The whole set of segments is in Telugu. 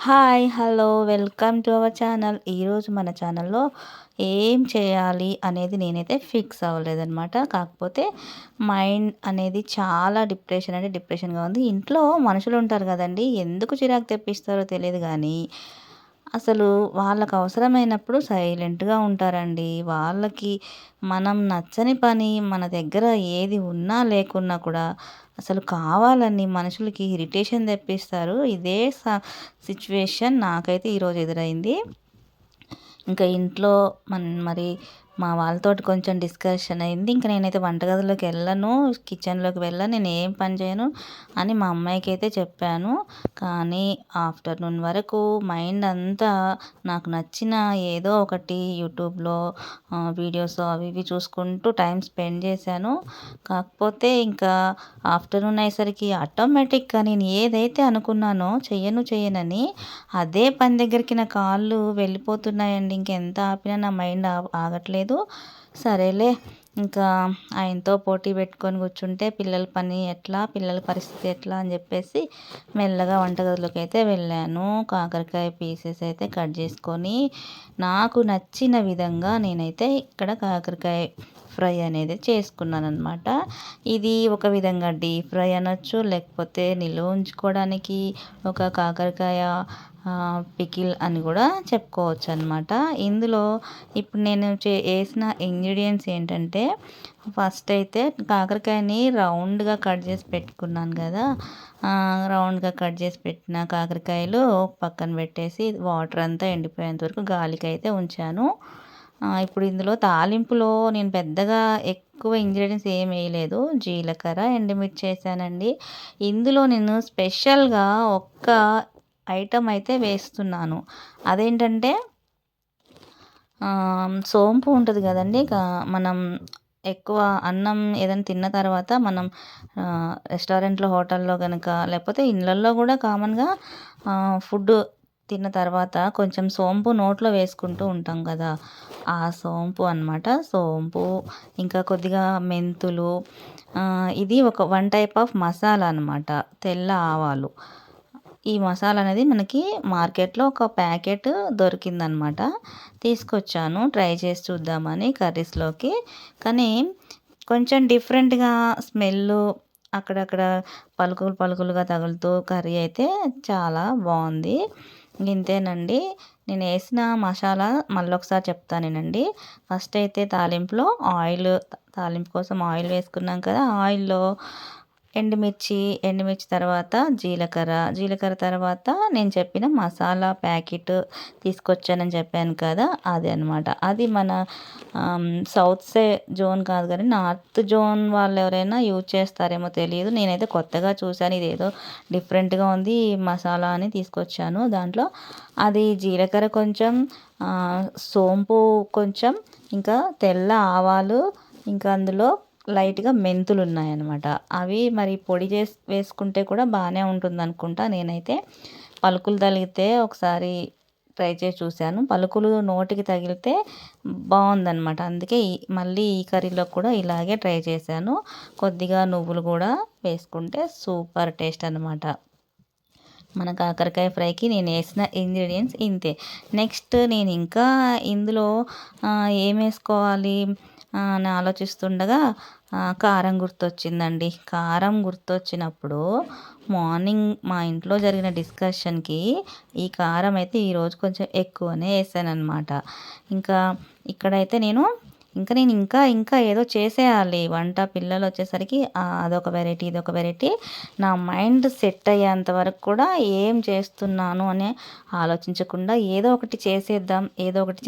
Hi! Hello! Welcome to our channel. ఈరోజు మన ఛానల్‌లో ఏం చేయాలి అనేది నేనైతే ఫిక్స్ అవ్వలేదనమాట. కాకపోతే మైండ్ అనేది చాలా డిప్రెషన్‌గా ఉంది. ఇంట్లో మనుషులుంటారు గదండీ! ఎందుకు చిరాకు తెప్పిస్తారో తెలీదు గానీ, అసలు వాళ్ళకి అవసరమైనప్పుడు సైలెంట్‌గా ఉంటారండి. వాళ్ళకి మనం నచ్చని పని మన దగ్గర ఏది ఉన్నా లేకున్నా కూడా అసలు కావాలని మనుషులకి ఇరిటేషన్ తెప్పిస్తారు. ఇదే సిట్యుయేషన్ నాకైతే ఈరోజు ఎదురైంది. ఇంకా ఇంట్లో మరి మా వాళ్ళతోటి కొంచెం డిస్కషన్ అయింది. ఇంక నేనైతే వంటగదిలోకి వెళ్ళను, కిచెన్‌లోకి వెళ్ళను, నేను ఏం పని చేయను అని మా అమ్మాయికైతే చెప్పాను. కానీ ఆఫ్టర్‌నూన్ వరకు మైండ్ అంతా నాకు నచ్చిన ఏదో ఒకటి యూట్యూబ్‌లో వీడియోస్ అవి ఇవి చూసుకుంటూ టైం స్పెండ్ చేశాను. కాకపోతే ఇంకా ఆఫ్టర్‌నూన్ అయ్యేసరికి ఆటోమేటిక్‌గా నేను ఏదైతే అనుకున్నానో చెయ్యనని అదే పని దగ్గరికి నా కాళ్ళు వెళ్ళిపోతున్నాయండి. ఇంకెంత ఆపినా నా మైండ్ ఆగట్లేదు. సరేలే ఇంకా ఆయనతో పోటీ పెట్టుకొని కూర్చుంటే పిల్లల పని ఎట్లా, పిల్లల పరిస్థితి ఎట్లా అని చెప్పేసి మెల్లగా వంటగదిలోకి అయితే వెళ్ళాను. కాకరకాయ పీసెస్ అయితే కట్ చేసుకొని నాకు నచ్చిన విధంగా నేనైతే ఇక్కడ కాకరకాయ ఫ్రై అనేది చేసుకున్నాననమాట. ఇది ఒక విధంగా డీప్ ఫ్రై అనొచ్చు, లేకపోతే నిల్వ ఉంచుకోవడానికి ఒక కాకరకాయ పికిల్ అని కూడా చెప్పుకోవచ్చనమాట. ఇందులో ఇప్పుడు నేను ఏసిన ఇంగ్రీడియంట్స్ ఏంటంటే, ఫస్ట్ అయితే కాకరకాయని రౌండ్‌గా కట్ చేసి పెట్టుకున్నాను కదా! రౌండ్‌గా కట్ చేసి పెట్టిన కాకరకాయలు పక్కన పెట్టేసి వాటర్ అంతా ఎండిపోయేంత వరకు గాలికైతే ఉంచాను. ఇప్పుడు ఇందులో తాలింపులో నేను పెద్దగా ఎక్కువ ఇంగ్రీడియంట్స్ ఏమి వేయలేదు. జీలకర్ర, ఎండుమిర్చి ఏసానండి. ఇందులో నేను స్పెషల్‌గా ఒక్క ఐటెమ్ అయితే వేస్తున్నాను. అదేంటంటే సోంపు ఉంటది గదండీ! మనం ఎక్కువ అన్నం ఏదైనా తిన్న తర్వాత మనం రెస్టారెంట్‌లో, హోటల్‌లో గనక లేకపోతే ఇళ్ళల్లో గూడా కామన్‌గా ఫుడ్డు తిన్న తర్వాత కొంచెం సోంపు నోట్లో వేసుకుంటూ ఉంటాం గదా! ఆ సోంపు అనమాట. సోంపు, ఇంకా కొద్దిగా మెంతులు, ఇది వన్ టైప్ ఆఫ్ మసాలా అనమాట. తెల్ల ఆవాలు. ఈ మసాలా అనేది మనకి మార్కెట్‌లో ఒక ప్యాకెట్ దొరికిందనమాట. తీసుకొచ్చాను ట్రై చేసి చూద్దామని కర్రీస్‌లోకి. కానీ కొంచెం డిఫరెంట్‌గా స్మెల్లు అక్కడక్కడ పలుకులుగా తగులుతూ కర్రీ అయితే చాలా బావుంది. ఇంతేనండి. నేనేసిన మసాలా మళ్ళొకసారి చెప్తానేనండి. ఫస్ట్ అయితే తాలింపు కోసం ఆయిల్ వేసుకున్నాం కదా! ఆయిల్‌లో ఎండుమిర్చి తర్వాత జీలకర్ర తర్వాత నేను చెప్పిన మసాలా ప్యాకెట్ తీసుకొచ్చానని చెప్పాను కదా! అది అనమాట. అది మన సౌత్ జోన్ కాదు గానీ నార్త్ జోన్ వాళ్ళెవరైనా యూజ్ చేస్తారేమో తెలీదు. నేనైతే కొత్తగా చూసాను. ఇదేదో డిఫరెంట్‌గా ఉంది మసాలా అని తీసుకొచ్చాను. దాంట్లో అది జీలకర్ర కొంచెం, సోంపు కొంచెం, ఇంకా తెల్ల ఆవాలు, ఇంకా అందులో లైట్‌గా మెంతులున్నాయనమాట. అవి మరి పొడి చేసి వేసుకుంటే కూడా బానే ఉంటుందనుకుంటా. నేనైతే పలుకులు తగిలితే ఒకసారి ట్రై చేసి చూశాను. పలుకులు నోటికి తగిలితే బావుందనమాట. అందుకే మళ్ళీ ఈ కర్రీలో కూడా ఇలాగే ట్రై చేశాను. కొద్దిగా నువ్వులు కూడా వేసుకుంటే సూపర్ టేస్ట్ అనమాట. మన కాకరకాయ ఫ్రైకి నేనేసిన ఇంగ్రీడియంట్స్ ఇంతే. నెక్స్ట్ నేను ఇంకా ఇందులో ఏమేసుకోవాలి అని ఆలోచిస్తుండగా కారం గుర్తొచ్చిందండి. కారం గుర్తొచ్చినప్పుడు మార్నింగ్ మా ఇంట్లో జరిగిన డిస్కషన్‌కి ఈ కారం అయితే ఈరోజు కొంచెం ఎక్కువనే ఏసాననమాట. ఇంకా ఇక్కడైతే నేను ఇంకా ఏదో చేసేయాలి వంట. పిల్లలొచ్చేసరికి అదొక వెరైటీ, ఇదొక వెరైటీ. నా మైండ్ సెట్ అయ్యేంత వరకు కూడా ఏం చేస్తున్నాను అని ఆలోచించకుండా ఏదో ఒకటి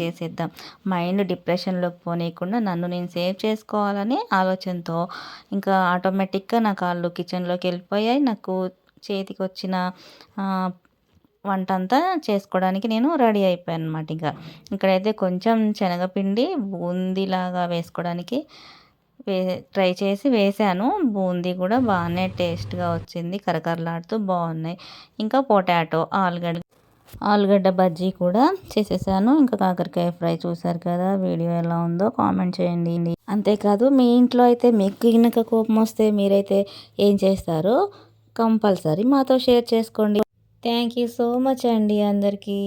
చేసేద్దాం. మైండ్ డిప్రెషన్‌లోకి పోనీయకుండా నన్ను నేను సేవ్ చేసుకోవాలనే ఆలోచనతో ఇంకా ఆటోమేటిక్‌గా నా కాళ్ళు కిచెన్‌లోకి వెళ్ళిపోయాయి. నాకు చేతికొచ్చిన వంటంతా చేసుకోవడానికి నేను రెడీ అయిపోయాననమాట ఇక. ఇక్కడైతే కొంచెం శనగపిండి బూందీలాగా వేసుకోవడానికి వే ట్రై చేసి వేశాను. బూందీ కూడా బాగానే టేస్ట్‌గా వచ్చింది. కరకరలాడుతూ బాగున్నాయి. ఇంకా ఆలుగడ్డ బజ్జీ కూడా చేసేసాను. ఇంకా కాకరకాయ ఫ్రై చూసారు కదా! వీడియో ఎలా ఉందో కామెంట్ చేయండి. అంతేకాదు మీ ఇంట్లో అయితే మీకు గినక కోపం వస్తే మీరైతే ఏం చేస్తారో కంపల్సరీ మాతో షేర్ చేసుకోండి. థ్యాంక్ యూ సో మచ్ అండి అందరికీ.